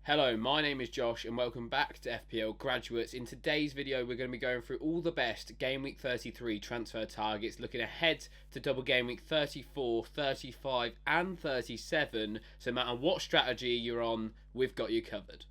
Hello, my name is Josh and welcome back to FPL Graduates. In today's video we're going to be going through all the best Game Week 33 transfer targets, looking ahead to double Game Week 34, 35 and 37, so no matter what strategy you're on, we've got you covered.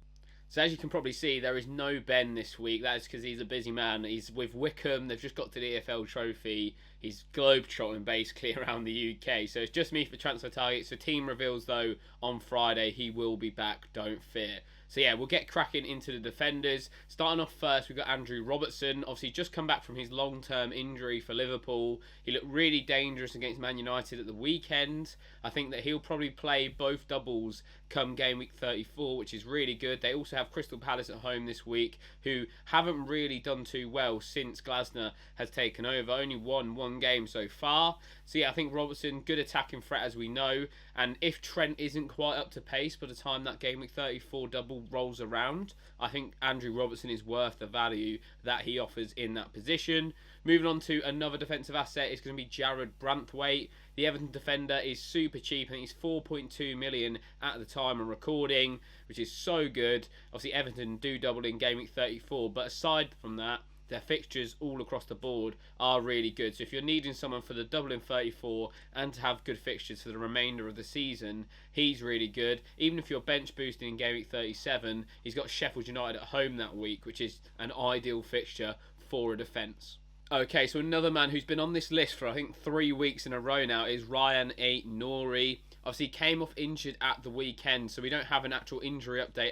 So as you can probably see, there is no Ben this week. That is because he's a busy man. He's with Wickham. They've just got to the EFL trophy. He's globetrotting basically around the UK. So it's just me for transfer targets. So team reveals though on Friday. He will be back. Don't fear. So yeah, we'll get cracking into the defenders. Starting off first, we've got Andrew Robertson. Obviously just come back from his long-term injury for Liverpool. He looked really dangerous against Man United at the weekend. I think that he'll probably play both doubles come Game Week 34, which is really good. They also have Crystal Palace at home this week, who haven't really done too well since Glasner has taken over. Only won one game so far. So yeah, I think Robertson, good attacking threat as we know. And if Trent isn't quite up to pace by the time that Game Week 34 double rolls around, I think Andrew Robertson is worth the value that he offers in that position. Moving on to another defensive asset is going to be Jared Branthwaite. The Everton defender is super cheap. I think he's 4.2 million at the time of recording, which is so good. Obviously, Everton do double in Game Week 34, but aside from that, their fixtures all across the board are really good. So if you're needing someone for the double in 34 and to have good fixtures for the remainder of the season, he's really good. Even if you're bench boosting in Game Week 37, he's got Sheffield United at home that week, which is an ideal fixture for a defence. Okay, so another man who's been on this list for I think 3 weeks in a row now is Ryan Nori. Obviously, he came off injured at the weekend, so we don't have an actual injury update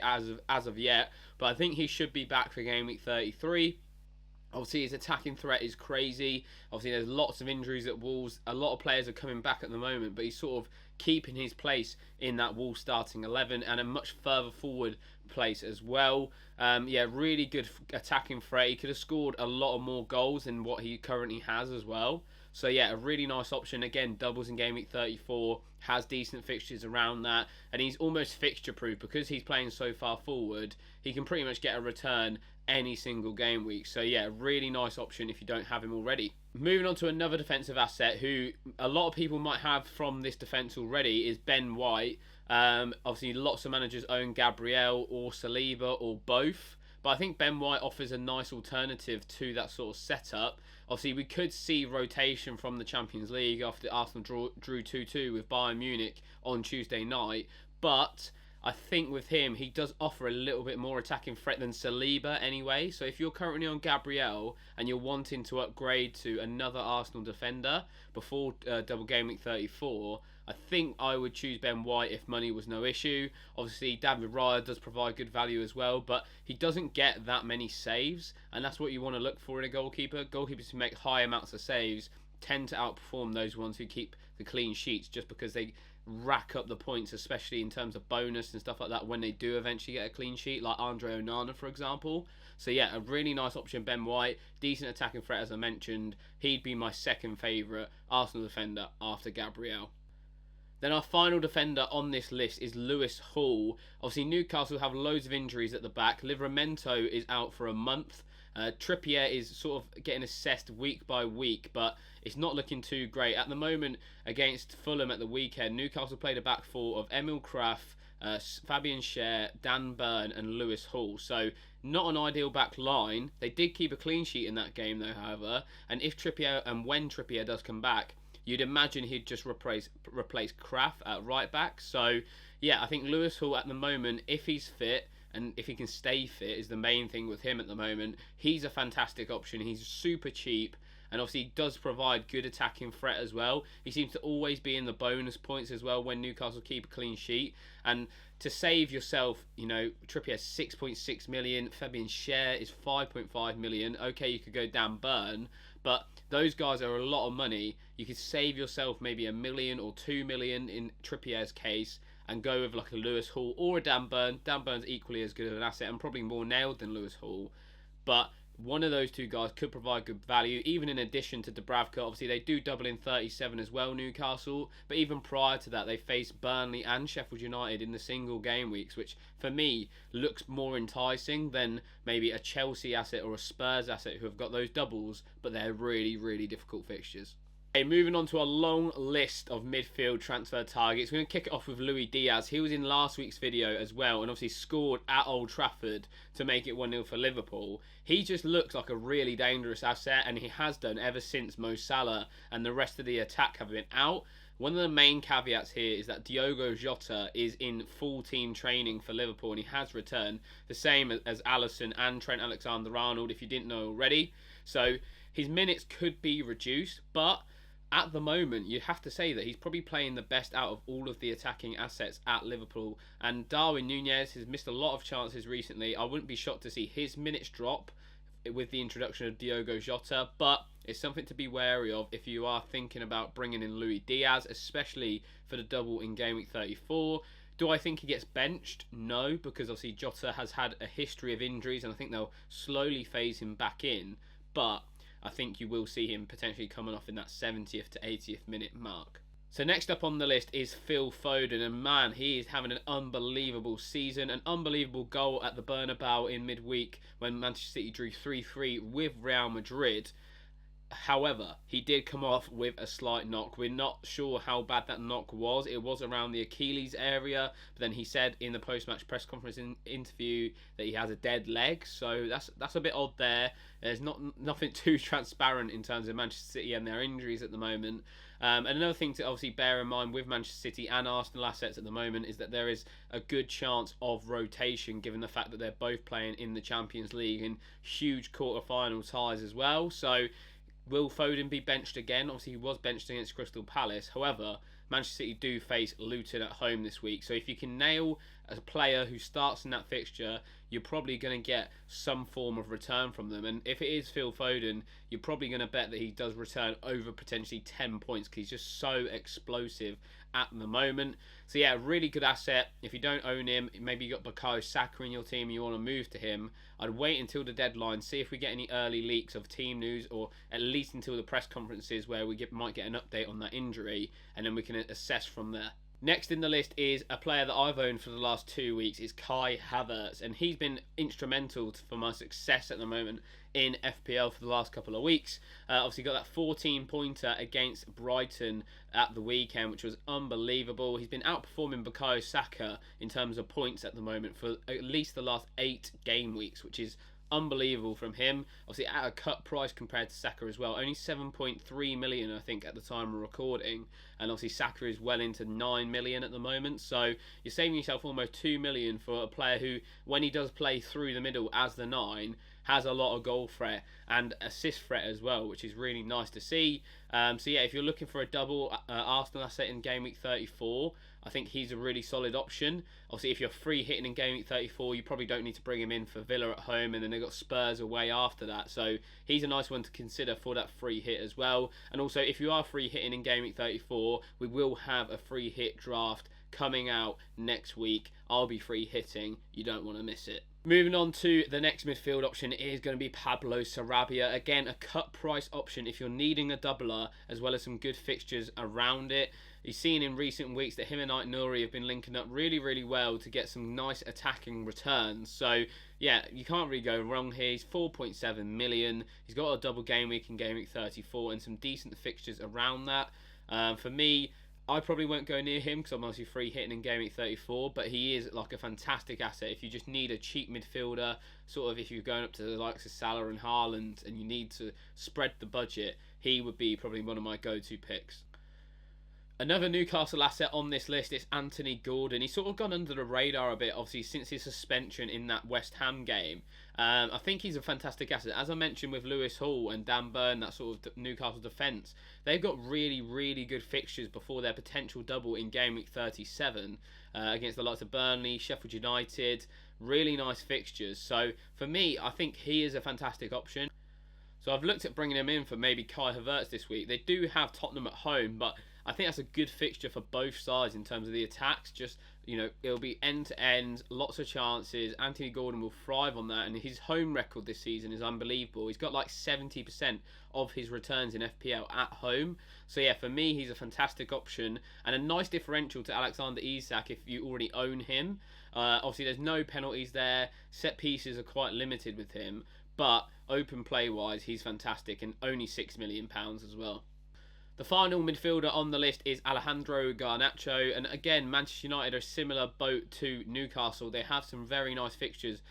as of yet. But I think he should be back for Game Week 33. Obviously, his attacking threat is crazy. Obviously, there's lots of injuries at Wolves. A lot of players are coming back at the moment, but he's sort of keeping his place in that Wolves starting 11 and a much further forward place as well. Yeah, really good attacking threat. He could have scored a lot of more goals than what he currently has as well. So yeah, a really nice option. Again, doubles in Game Week 34, has decent fixtures around that, and he's almost fixture proof because he's playing so far forward. He can pretty much get a return any single game week. So yeah, really nice option if you don't have him already. Moving on to another defensive asset who a lot of people might have from this defence already is Ben White. Obviously, lots of managers own Gabriel or Saliba or both. But I think Ben White offers a nice alternative to that sort of setup. Obviously, we could see rotation from the Champions League after Arsenal drew 2-2 with Bayern Munich on Tuesday night. But I think with him, he does offer a little bit more attacking threat than Saliba anyway. So if you're currently on Gabriel and you're wanting to upgrade to another Arsenal defender before double Game Week 34, I think I would choose Ben White if money was no issue. Obviously, David Raya does provide good value as well, but he doesn't get that many saves, and that's what you want to look for in a goalkeeper. Goalkeepers who make high amounts of saves tend to outperform those ones who keep the clean sheets just because they rack up the points, especially in terms of bonus and stuff like that when they do eventually get a clean sheet, like Andre Onana for example. So yeah, a really nice option, Ben White, decent attacking threat as I mentioned. He'd be my second favourite Arsenal defender after Gabriel. Then our final defender on this list is Lewis Hall. Obviously, Newcastle have loads of injuries at the back. Livramento is out for a month. Trippier is sort of getting assessed week by week, but it's not looking too great. At the moment, against Fulham at the weekend, Newcastle played a back four of Emil Krafth, Fabian Schär, Dan Burn and Lewis Hall. So not an ideal back line. They did keep a clean sheet in that game though, however. And if Trippier and when Trippier does come back, you'd imagine he'd just replace Krafth at right back. So yeah, I think Lewis Hall at the moment, if he's fit and if he can stay fit, is the main thing with him at the moment. He's a fantastic option. He's super cheap. And obviously he does provide good attacking threat as well. He seems to always be in the bonus points as well when Newcastle keep a clean sheet. And to save yourself, you know, Trippier 6.6 million, Fabian Schär is 5.5 million. Okay, you could go Dan Burn, but those guys are a lot of money. You could save yourself maybe $1 million or $2 million in Trippier's case and go with like a Lewis Hall or a Dan Burn. Dan Burn's equally as good of an asset and probably more nailed than Lewis Hall. But one of those two guys could provide good value, even in addition to Dubravka. Obviously, they do double in 37 as well, Newcastle. But even prior to that, they faced Burnley and Sheffield United in the single game weeks, which for me looks more enticing than maybe a Chelsea asset or a Spurs asset who have got those doubles, but they're really, really difficult fixtures. Okay, moving on to a long list of midfield transfer targets. We're going to kick it off with Luis Diaz. He was in last week's video as well and obviously scored at Old Trafford to make it 1-0 for Liverpool. He just looks like a really dangerous asset, and he has done ever since Mo Salah and the rest of the attack have been out. One of the main caveats here is that Diogo Jota is in full team training for Liverpool and he has returned, the same as Alisson and Trent Alexander-Arnold, if you didn't know already. So his minutes could be reduced, but at the moment, you have to say that he's probably playing the best out of all of the attacking assets at Liverpool. And Darwin Núñez has missed a lot of chances recently. I wouldn't be shocked to see his minutes drop with the introduction of Diogo Jota, but it's something to be wary of if you are thinking about bringing in Luis Diaz, especially for the double in Game Week 34. Do I think he gets benched? No, because obviously Jota has had a history of injuries and I think they'll slowly phase him back in. But I think you will see him potentially coming off in that 70th to 80th minute mark. So next up on the list is Phil Foden, and man, he is having an unbelievable season, an unbelievable goal at the Bernabeu in midweek when Manchester City drew 3-3 with Real Madrid. However, he did come off with a slight knock. We're not sure how bad that knock was. It was around the Achilles area, but then he said in the post-match press conference interview that he has a dead leg. So that's a bit odd there. There's nothing too transparent in terms of Manchester City and their injuries at the moment. And another thing to obviously bear in mind with Manchester City and Arsenal assets at the moment is that there is a good chance of rotation given the fact that they're both playing in the Champions League in huge quarter-final ties as well. So will Foden be benched again? Obviously, he was benched against Crystal Palace. However, Manchester City do face Luton at home this week. So if you can nail a player who starts in that fixture, you're probably going to get some form of return from them. And if it is Phil Foden, you're probably going to bet that he does return over potentially 10 points because he's just so explosive at the moment. So yeah, really good asset. If you don't own him, maybe you got Bukayo Saka in your team and you want to move to him, I'd wait until the deadline, see if we get any early leaks of team news, or at least until the press conferences where we might get an update on that injury, and then we can assess from there. Next in the list is a player that I've owned for the last 2 weeks, is Kai Havertz, and he's been instrumental for my success at the moment in FPL for the last couple of weeks. Obviously got that 14-pointer against Brighton at the weekend, which was unbelievable. He's been outperforming Bukayo Saka in terms of points at the moment for at least the last 8 game weeks, which is unbelievable from him. Obviously at a cut price compared to Saka as well, only 7.3 million I think at the time of recording, and obviously Saka is well into 9 million at the moment, so you're saving yourself almost 2 million for a player who, when he does play through the middle as the 9, has a lot of goal threat and assist threat as well, which is really nice to see. So yeah, if you're looking for a double Arsenal asset in Game Week 34, I think he's a really solid option. Obviously, if you're free hitting in Game Week 34, you probably don't need to bring him in for Villa at home, and then they've got Spurs away after that. So he's a nice one to consider for that free hit as well. And also, if you are free hitting in Game Week 34, we will have a free hit draft coming out next week. I'll be free hitting. You don't want to miss it. Moving on to the next midfield option is going to be Pablo Sarabia. Again, a cut price option if you're needing a doubler, as well as some good fixtures around it. You've seen in recent weeks that him and Ait-Nouri have been linking up really, really well to get some nice attacking returns. So, yeah, you can't really go wrong here. He's 4.7 million. He's got a double game week in Game Week 34 and some decent fixtures around that. For me, I probably won't go near him because I'm obviously free hitting in Game Week 34, but he is like a fantastic asset if you just need a cheap midfielder, sort of if you're going up to the likes of Salah and Haaland and you need to spread the budget, he would be probably one of my go-to picks. Another Newcastle asset on this list is Anthony Gordon. He's sort of gone under the radar a bit, obviously, since his suspension in that West Ham game. I think he's a fantastic asset. As I mentioned with Lewis Hall and Dan Burn, that sort of Newcastle defence, they've got really, really good fixtures before their potential double in Game Week 37 against the likes of Burnley, Sheffield United. Really nice fixtures. So, for me, I think he is a fantastic option. So, I've looked at bringing him in for maybe Kai Havertz this week. They do have Tottenham at home, but I think that's a good fixture for both sides in terms of the attacks. Just, you know, it'll be end-to-end, lots of chances. Anthony Gordon will thrive on that, and his home record this season is unbelievable. He's got like 70% of his returns in FPL at home. So yeah, for me, he's a fantastic option and a nice differential to Alexander Isak if you already own him. Obviously, there's no penalties there. Set pieces are quite limited with him, but open play-wise, he's fantastic and only £6 million as well. The final midfielder on the list is Alejandro Garnacho, and again, Manchester United are a similar boat to Newcastle. They have some very nice fixtures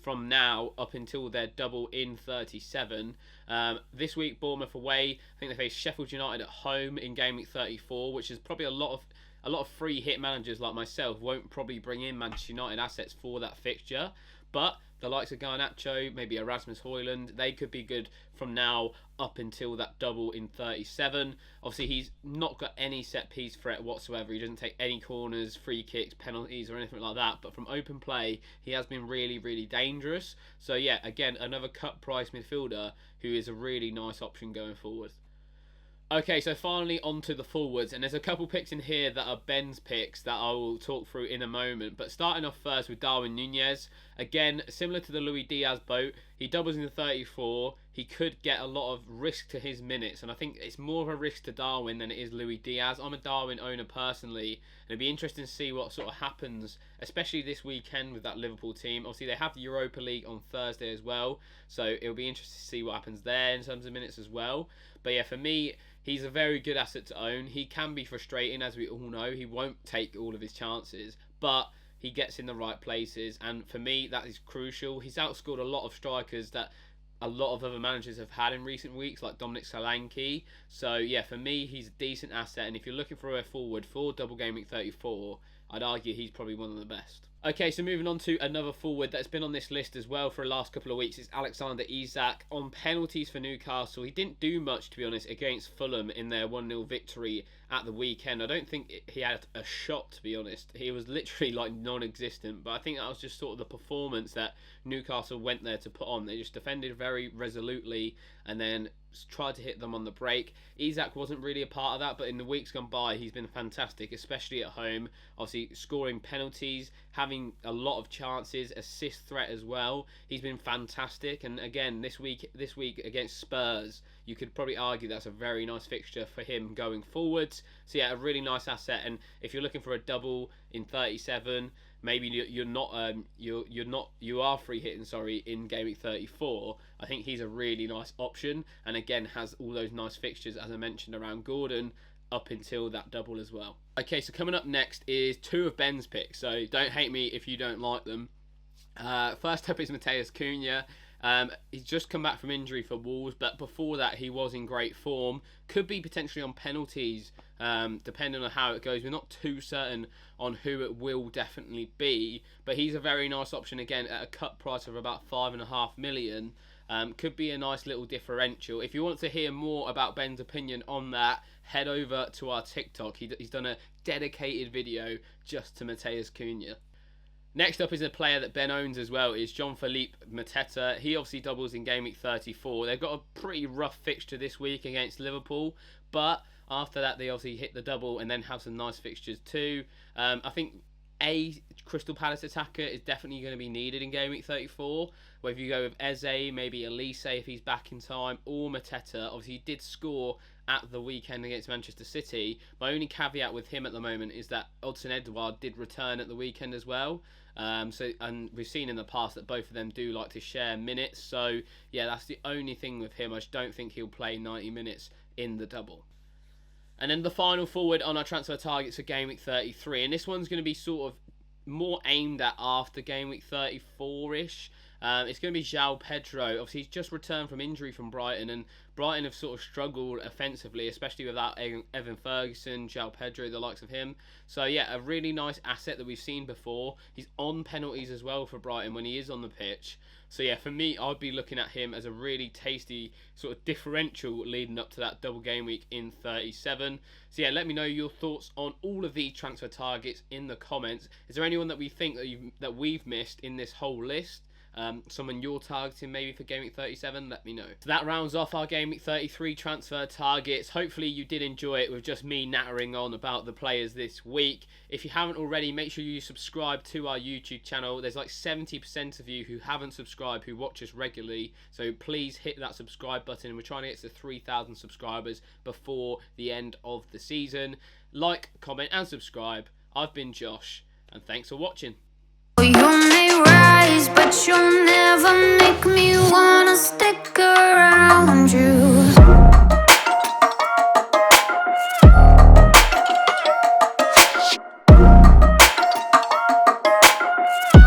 from now up until their double in 37. This week, Bournemouth away. I think they face Sheffield United at home in game week 34, which is probably a lot of free hit managers like myself won't probably bring in Manchester United assets for that fixture. But the likes of Garnacho, maybe Erasmus Højlund, they could be good from now up until that double in 37. Obviously, he's not got any set-piece threat whatsoever. He doesn't take any corners, free kicks, penalties, or anything like that. But from open play, he has been really, really dangerous. So, yeah, again, another cut-price midfielder who is a really nice option going forward. Okay, so finally onto the forwards, and there's a couple picks in here that are Ben's picks that I will talk through in a moment. But starting off first with Darwin Nunez, again, similar to the Luis Diaz boat, he doubles in the 34. He could get a lot of risk to his minutes, and I think it's more of a risk to Darwin than it is Luis Diaz. I'm a Darwin owner personally, and it'd be interesting to see what sort of happens, especially this weekend with that Liverpool team. Obviously, they have the Europa League on Thursday as well, so it'll be interesting to see what happens there in terms of minutes as well. But yeah, for me, he's a very good asset to own. He can be frustrating, as we all know. He won't take all of his chances, but he gets in the right places, and for me, that is crucial. He's outscored a lot of strikers that a lot of other managers have had in recent weeks, like Dominic Solanke. So yeah, for me, he's a decent asset, and if you're looking for a forward for double game week 34, I'd argue he's probably one of the best. Okay, so moving on to another forward that's been on this list as well for the last couple of weeks is Alexander Isak. On penalties for Newcastle, he didn't do much, to be honest, against Fulham in their 1-0 victory at the weekend. I don't think he had a shot, to be honest. He was literally like non-existent, but I think that was just sort of the performance that Newcastle went there to put on. They just defended very resolutely and then tried to hit them on the break. Isak wasn't really a part of that, but in the weeks gone by, he's been fantastic, especially at home. Obviously, scoring penalties, having a lot of chances, assist threat as well. He's been fantastic, and again, this week against Spurs, you could probably argue that's a very nice fixture for him going forwards. So yeah, a really nice asset. And if you're looking for a double in 37, maybe you are free hitting, sorry, in game week 34. I think he's a really nice option, and again has all those nice fixtures as I mentioned around Gordon up until that double as well. Okay, so coming up next is two of Ben's picks, so don't hate me if you don't like them. First up is Matheus Cunha. He's just come back from injury for Wolves, but before that he was in great form. Could be potentially on penalties, depending on how it goes. We're not too certain on who it will definitely be, but he's a very nice option again at a cut price of about 5.5 million. Could be a nice little differential. If you want to hear more about Ben's opinion on that, head over to our TikTok. He's done a dedicated video just to Matheus Cunha. Next up is a player that Ben owns as well, is Jean-Philippe Mateta. He obviously doubles in game week 34. They've got a pretty rough fixture this week against Liverpool, but after that they obviously hit the double and then have some nice fixtures too. I think a Crystal Palace attacker is definitely going to be needed in game week 34. Whether you go with Eze, maybe Elise if he's back in time, or Mateta. Obviously he did score at the weekend against Manchester City. My only caveat with him at the moment is that Odsonne-Edouard did return at the weekend as well. And we've seen in the past that both of them do like to share minutes. So yeah, that's the only thing with him. I just don't think he'll play 90 minutes in the double. And then the final forward on our transfer targets for game week 33, and this one's going to be sort of more aimed at after game week 34-ish. It's going to be João Pedro. Obviously, he's just returned from injury from Brighton, and Brighton have sort of struggled offensively, especially without Evan Ferguson, João Pedro, the likes of him. So yeah, a really nice asset that we've seen before. He's on penalties as well for Brighton when he is on the pitch. So yeah, for me, I'd be looking at him as a really tasty sort of differential leading up to that double game week in 37. So yeah, let me know your thoughts on all of these transfer targets in the comments. Is there anyone that we think that we've missed in this whole list? Someone you're targeting maybe for Game Week 37, let me know. So that rounds off our Game Week 33 transfer targets. Hopefully you did enjoy it with just me nattering on about the players this week. If you haven't already, make sure you subscribe to our YouTube channel. There's like 70% of you who haven't subscribed who watch us regularly, so please hit that subscribe button. We're trying to get to 3,000 subscribers before the end of the season. Like, comment and subscribe. I've been Josh, and thanks for watching. You may rise, but you'll never make me wanna stick